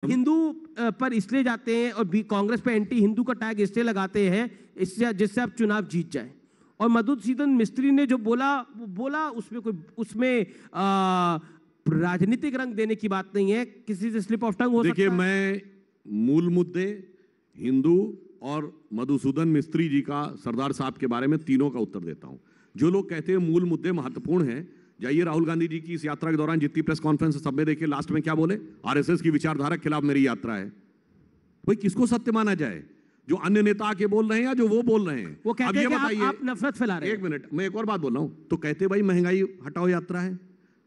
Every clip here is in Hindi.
हिंदू पर इसलिए जाते हैं और कांग्रेस पे एंटी हिंदू का टैग इसलिए लगाते हैं इससे जिससे आप चुनाव जीत जाए। और मधुसूदन मिस्त्री ने जो बोला वो बोला, उसमें राजनीतिक रंग देने की बात नहीं है, किसी से स्लिप ऑफ टंग हो सकता है। देखिए, मैं मूल मुद्दे हिंदू और मधुसूदन मिस्त्री जी का सरदार साहब के बारे में तीनों का उत्तर देता हूं। जो लोग कहते हैं मूल मुद्दे महत्वपूर्ण हैं, जाइए राहुल गांधी जी की इस यात्रा के दौरान जितनी प्रेस कॉन्फ्रेंस सब में देखिए, लास्ट में क्या बोले? आरएसएस की विचारधारा के खिलाफ मेरी यात्रा है। भाई किसको सत्य माना जाए, जो अन्य नेता आके बोल रहे हैं या जो वो बोल रहे हैं? वो कहते हैं कि आप नफरत फैला रहे हैं। एक मिनट, मैं एक और बात बोल रहा हूं। तो कहते भाई महंगाई हटाओ यात्रा है,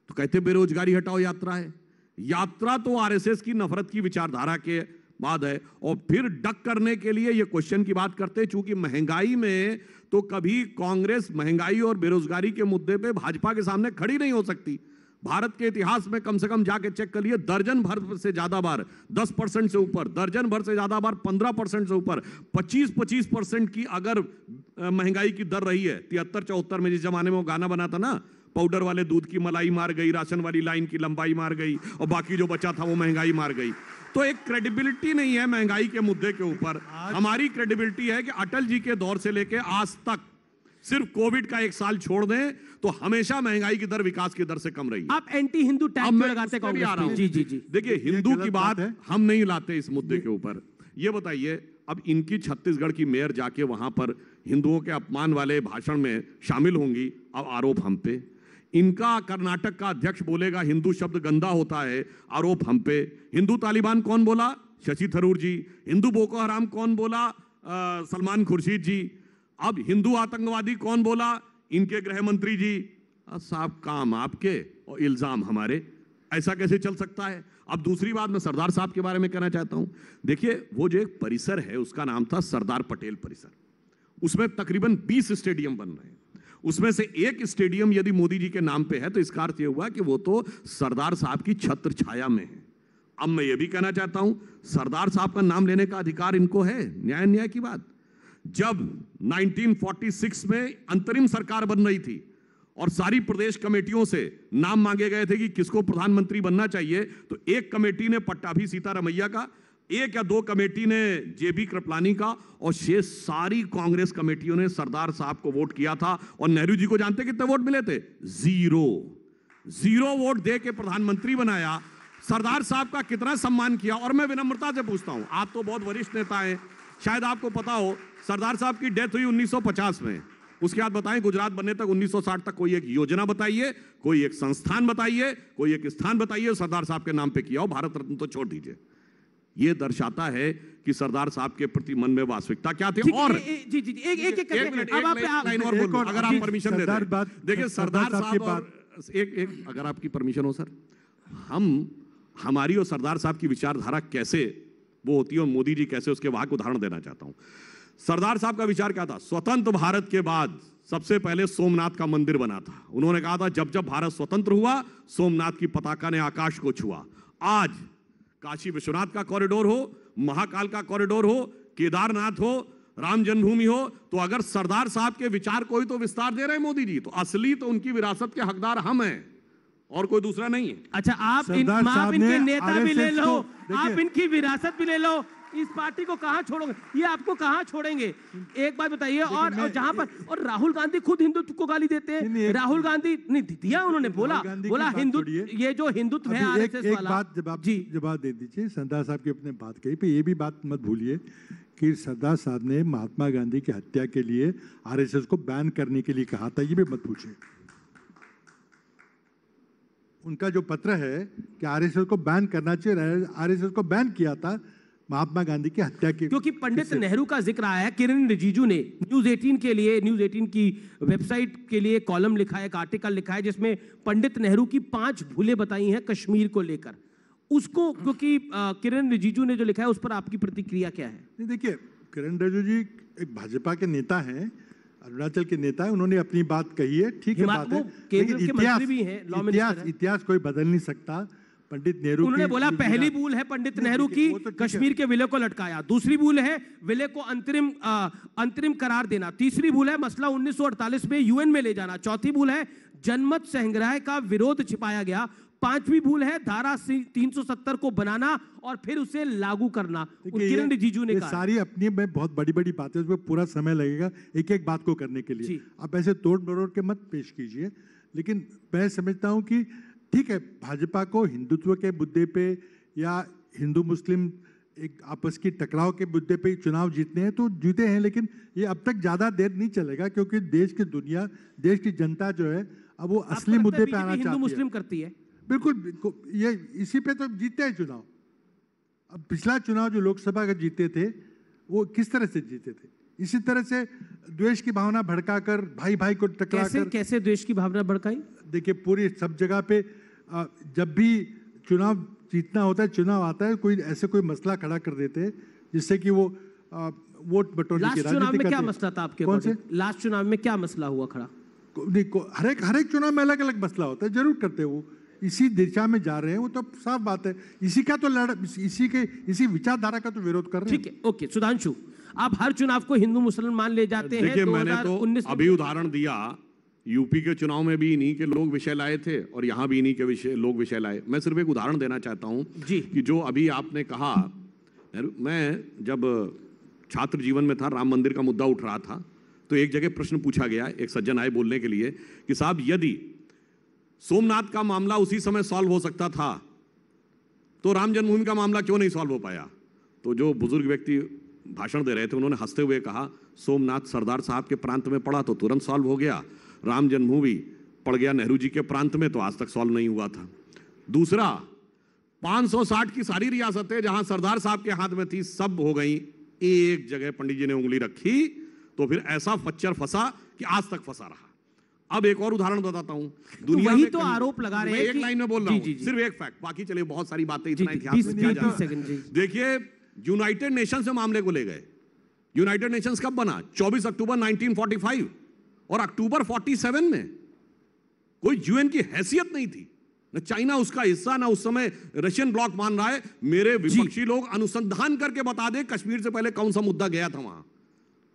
तो कहते बेरोजगारी हटाओ यात्रा है। यात्रा तो आरएसएस की नफरत की विचारधारा के बाद है। और फिर डक करने के लिए ये क्वेश्चन की बात करते हैं, चूंकि महंगाई में तो कभी कांग्रेस महंगाई और बेरोजगारी के मुद्दे पे भाजपा के सामने खड़ी नहीं हो सकती। भारत के इतिहास में कम से कम जाके चेक कर लिए, दर्जन भर से ज्यादा बार 10% से ऊपर, दर्जन भर से ज्यादा बार 15% से ऊपर, 25% की अगर महंगाई की दर रही है। 73-74 में जिस जमाने में वो गाना बना था ना, पाउडर वाले दूध की मलाई मार गई, राशन वाली लाइन की लंबाई मार गई और बाकी जो बचा था वो महंगाई मार गई। तो एक क्रेडिबिलिटी नहीं है महंगाई के मुद्दे के ऊपर। हमारी क्रेडिबिलिटी है कि अटल जी के दौर से लेके आज तक सिर्फ कोविड का एक साल छोड़ दें तो हमेशा महंगाई की दर विकास की दर से कम रही। आप एंटी हिंदू टैग लगाते कांग्रेस। जी जी जी, देखिए हिंदू की बात हम नहीं लाते इस मुद्दे के ऊपर। ये बताइए, अब इनकी छत्तीसगढ़ की मेयर जाके वहां पर हिंदुओं के अपमान वाले भाषण में शामिल होंगी, अब आरोप हम पे। इनका कर्नाटक का अध्यक्ष बोलेगा हिंदू शब्द गंदा होता है, आरोप हम पे। हिंदू तालिबान कौन बोला? शशि थरूर जी। हिंदू बोको हराम कौन बोला? सलमान खुर्शीद जी। अब हिंदू आतंकवादी कौन बोला? इनके गृह मंत्री जी। साहब काम आपके और इल्जाम हमारे, ऐसा कैसे चल सकता है? अब दूसरी बात मैं सरदार साहब के बारे में कहना चाहता हूं। देखिए, वो जो एक परिसर है उसका नाम था सरदार पटेल परिसर। उसमें तकरीबन 20 स्टेडियम बन रहे हैं। उसमें से एक स्टेडियम यदि मोदी जी के नाम पे है तो इसका अर्थ यह हुआ कि वो तो सरदार साहब की छत्र छाया में है। अब मैं ये भी कहना चाहता हूं, सरदार साहब का नाम लेने का अधिकार इनको है। न्याय न्याय की बात, जब 1946 में अंतरिम सरकार बन रही थी और सारी प्रदेश कमेटियों से नाम मांगे गए थे कि किसको प्रधानमंत्री बनना चाहिए, तो एक कमेटी ने पट्टाभी सीतारमैया का, एक या दो कमेटी ने जेबी कृपलानी का, और शेष सारी कांग्रेस कमेटियों ने सरदार साहब को वोट किया था। और नेहरू जी को जानते कितने वोट मिले थे? जीरो वोट दे के प्रधानमंत्री बनाया। सरदार साहब का कितना सम्मान किया। और मैं विनम्रता से पूछता हूं, आप तो बहुत वरिष्ठ नेता हैं, शायद आपको पता हो सरदार साहब की डेथ हुई 1950 में। उसके बाद बताएं गुजरात बनने तक 1960 तक कोई एक योजना बताइए, कोई एक संस्थान बताइए, कोई एक स्थान बताइए सरदार साहब के नाम पे किया हो। भारत रत्न तो छोड़ दीजिए। यह दर्शाता है कि सरदार साहब के प्रति मन में वास्तविकता क्या थी। और जी जी, एक लाइन और बोल, अगर आप परमिशन दे दें। देखिए सरदार साहब और एक अगर आपकी परमिशन हो सर, हमारी और सरदार साहब की विचारधारा कैसे वो होती है और मोदी जी कैसे, उसके वाक उदाहरण देना चाहता हूं। सरदार साहब का विचार क्या था? स्वतंत्र भारत के बाद सबसे पहले सोमनाथ का मंदिर बना था। उन्होंने कहा था जब जब भारत स्वतंत्र हुआ सोमनाथ की पताका ने आकाश को छुआ। आज काशी विश्वनाथ का कॉरिडोर हो, महाकाल का कॉरिडोर हो, केदारनाथ हो, राम जन्मभूमि हो, तो अगर सरदार साहब के विचार को ही तो विस्तार दे रहे हैं मोदी जी, तो असली तो उनकी विरासत के हकदार हम हैं और कोई दूसरा नहीं है। अच्छा, आप इनके नेता भी ले लो, आप इनकी विरासत भी ले लो, इस पार्टी को कहां छोड़ोगे? ये आपको कहां छोड़ेंगे? एक बात बताइए। और जहां पर और राहुल गांधी खुद हिंदुत्व को गाली देते हैं। राहुल गांधी नहीं दिया, उन्होंने बोला हिंदुत्व, ये जो हिंदुत्व है आरएसएस वाला। बात जवाब दे दीजिए। सरदार साहब की अपने बात कही पे, ये भी बात मत भूलिए कि सरदार साहब ने महात्मा गांधी की हत्या के लिए आरएसएस को बैन करने के लिए कहा था, ये भी मत पूछिए। उनका जो पत्र है कि आरएसएस को बैन करना चाहिए, आरएसएस को बैन किया था महात्मा गांधी की हत्या के, क्योंकि पंडित नेहरू का जिक्र आया है। किरण रिजिजू ने न्यूज़ 18 के लिए, न्यूज़ 18 की वेबसाइट के लिए कॉलम लिखा है, एक आर्टिकल लिखा है जिसमें पंडित नेहरू की 5 भूलें बताई हैं कश्मीर को लेकर। उसको, क्योंकि किरण रिजिजू ने जो लिखा है उस पर आपकी प्रतिक्रिया क्या है? देखिए, किरण रिजिजू जी एक भाजपा के नेता हैं, अरुणाचल के नेता है, उन्होंने अपनी बात कही है, ठीक है बात है, लेकिन इतिहास कोई बदल नहीं सकता। पंडित नेहरू, उन्होंने बोला पहली भूल है पंडित नेहरू की कश्मीर के विलय को लटकाया, दूसरी भूल है विलय को अंतरिम करार देना, तीसरी भूल है मसला 1948 में यूएन में ले जाना, चौथी भूल है जनमत संग्रह का विरोध छिपाया गया, पांचवी भूल है धारा 370 को बनाना और फिर उसे लागू करना। किरण रिजिजू ने कहा सारी अपनी में बहुत बड़ी बड़ी बातें, उसमें पूरा समय लगेगा एक एक बात को करने के लिए। आप ऐसे तोड़ मरोड़ के मत पेश कीजिए। लेकिन मैं समझता हूं कि ठीक है, भाजपा को हिंदुत्व के मुद्दे पे या हिंदू मुस्लिम एक आपस की टकराव के मुद्दे पे चुनाव जीतने हैं तो जीते हैं, लेकिन ये अब तक ज्यादा देर नहीं चलेगा, क्योंकि देश की दुनिया, देश की जनता जो है अब वो असली मुद्दे पे आना चाहती है। हिंदू मुस्लिम करती है, बिल्कुल, ये इसी पे तो जीते हैं चुनाव। अब पिछला चुनाव जो लोकसभा का जीते थे वो किस तरह से जीते थे? इसी तरह से द्वेष की भावना भड़काकर, भाई भाई को टकरा कर। कैसे द्वेष की भावना भड़काई? देखिए, पूरी सब जगह पे जब भी चुनाव जीतना होता है, चुनाव आता है, कोई ऐसे कोई मसला खड़ा कर देते हैं जिससे कि वो वोट बटोरने की राजनीति करते हैं। लास्ट चुनाव में क्या मसला था आपके? कौन से लास्ट चुनाव में क्या मसला हुआ खड़ा? हर एक चुनाव में अलग अलग मसला होता है, जरूर करते हैं वो। इसी दिशा में जा रहे हैं वो तो साफ बात है। इसी का तो इसी विचारधारा का तो विरोध कर रहे हैं। ठीक है, ओके। सुधांशु, आप हर चुनाव को हिंदू मुसलमान ले जाते हैं। देखिए, मैंने तो अभी उदाहरण दिया, यूपी के चुनाव में भी इन्हीं के लोग विषय लाए थे और यहाँ भी इन्हीं के लोग विषय लाए। मैं सिर्फ एक उदाहरण देना चाहता हूँ कि जो अभी आपने कहा, मैं जब छात्र जीवन में था, राम मंदिर का मुद्दा उठ रहा था, तो एक जगह प्रश्न पूछा गया, एक सज्जन आए बोलने के लिए कि साहब, यदि सोमनाथ का मामला उसी समय सॉल्व हो सकता था तो राम जन्मभूमि का मामला क्यों नहीं सॉल्व हो पाया? तो जो बुजुर्ग व्यक्ति भाषण दे रहे थे उन्होंने हंसते हुए कहा, सोमनाथ सरदार साहब के प्रांत में पड़ा तो तुरंत सॉल्व हो गया, राम जन्मभूमि पड़ गया नेहरू जी के प्रांत में तो आज तक सॉल्व नहीं हुआ था। दूसरा, 560 की सारी रियासतें जहां सरदार साहब के हाथ में थी सब हो गई, एक जगह पंडित जी ने उंगली रखी तो फिर ऐसा फच्चर फंसा कि आज तक फंसा रहा। अब एक और उदाहरण बताता हूं, दुनिया में तो आरोप लगा रहे हैं, एक लाइन में बोल रहा हूं, सिर्फ एक फैक्ट, बाकी चलिए बहुत सारी बातें इतना इतिहास में किया जा रहा है। देखिए, यूनाइटेड नेशंस में मामले को ले गए। यूनाइटेड नेशंस कब बना? 24 अक्टूबर 1945, और अक्टूबर 47 में कोई यूएन की हैसियत नहीं थी, न चाइना उसका हिस्सा, ना उस समय रशियन ब्लॉक मान रहा है। मेरे विपक्षी लोग अनुसंधान करके बता दे कश्मीर से पहले कौन सा मुद्दा गया था वहां।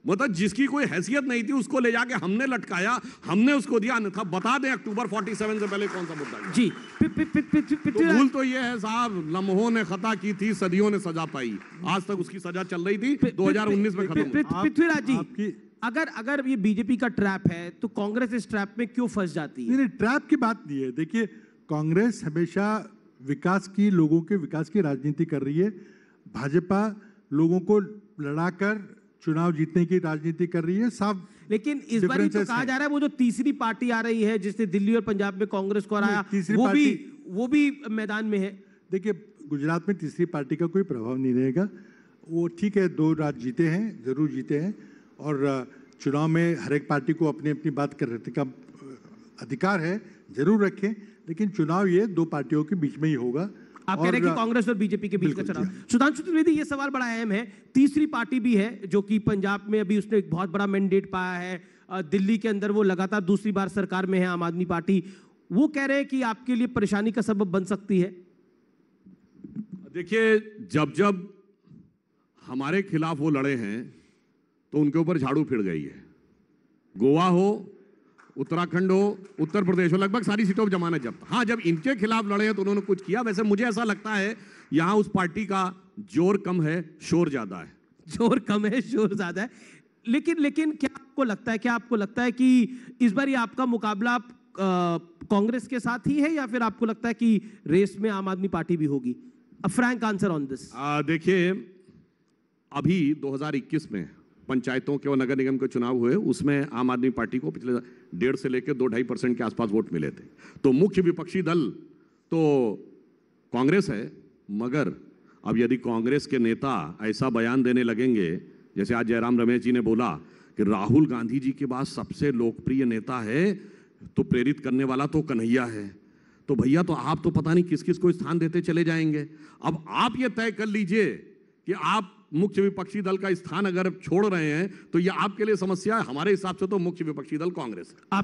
मतलब जिसकी कोई हैसियत नहीं थी उसको ले जाके हमने लटकाया, हमने उसको दिया, अन्यथा बता दें अक्टूबर 47 से पहले कौन सा मुद्दा गया। जी, तो भूल तो ये है साहब, लम्हों ने खता की थी, सदियों ने सजा पाई, आज तक उसकी सजा चल रही थी, 2019 में खत्म। पृथ्वीराज जी, अगर ये बीजेपी का ट्रैप है तो कांग्रेस इस ट्रैप में क्यों फंस जाती है? नहीं, ट्रैप की बात नहीं है। देखिए, कांग्रेस हमेशा विकास की, लोगों के विकास की राजनीति कर रही है। भाजपा लोगों को लड़ाकर चुनाव जीतने की राजनीति कर रही है, साफ। लेकिन इस बार तो कहा जा रहा है वो जो तीसरी पार्टी आ रही है जिसने दिल्ली और पंजाब में कांग्रेस को हराया, वो भी मैदान में है। देखिए, गुजरात में तीसरी पार्टी का कोई प्रभाव नहीं रहेगा। वो ठीक है, 2 राज्य जीते हैं, जरूर जीते हैं, और चुनाव में हर एक पार्टी को अपनी अपनी बात करने का अधिकार है, जरूर रखें, लेकिन चुनाव ये 2 पार्टियों के बीच में ही होगा। आप कह रहे हैं कि कांग्रेस और बीजेपी के बीच का चुनाव। सुधांशु त्रिवेदी, ये सवाल बड़ा अहम है। तीसरी पार्टी भी है जो कि पंजाब में अभी उसने एक बहुत बड़ा मैंडेट पाया है, दिल्ली के अंदर वो लगातार दूसरी बार सरकार में है, आम आदमी पार्टी। वो कह रहे हैं कि आपके लिए परेशानी का सबब बन सकती है। देखिए, जब हमारे खिलाफ वो लड़े हैं तो उनके ऊपर झाड़ू फिर गई है। गोवा हो, उत्तराखंड हो, उत्तर प्रदेश हो, लगभग सारी सीटों पर जमानत जब्त। हाँ, जब इनके खिलाफ लड़े हैं तो उन्होंने कुछ किया। वैसे मुझे ऐसा लगता है यहां उस पार्टी का जोर कम है, शोर ज्यादा है। जोर कम है, शोर ज्यादा है। लेकिन क्या आपको लगता है कि इस बार ये आपका मुकाबला कांग्रेस के साथ ही है, या फिर आपको लगता है कि रेस में आम आदमी पार्टी भी होगी? अ फ्रैंक आंसर ऑन दिस। देखिए, अभी 2021 में पंचायतों के और नगर निगम के चुनाव हुए, उसमें आम आदमी पार्टी को पिछले 1.5 से लेकर 2-2.5% के आसपास वोट मिले थे। तो मुख्य विपक्षी दल तो कांग्रेस है, मगर अब यदि कांग्रेस के नेता ऐसा बयान देने लगेंगे, जैसे आज जयराम रमेश जी ने बोला कि राहुल गांधी जी के बाद सबसे लोकप्रिय नेता है, तो प्रेरित करने वाला तो कन्हैया है, तो भैया तो आप तो पता नहीं किस किस को स्थान देते चले जाएंगे। अब आप ये तय कर लीजिए कि आप मुख्य विपक्षी दल का स्थान अगर छोड़ रहे हैं तो यह आपके लिए समस्या है। हमारे हिसाब से तो मुख्य विपक्षी दल कांग्रेस है।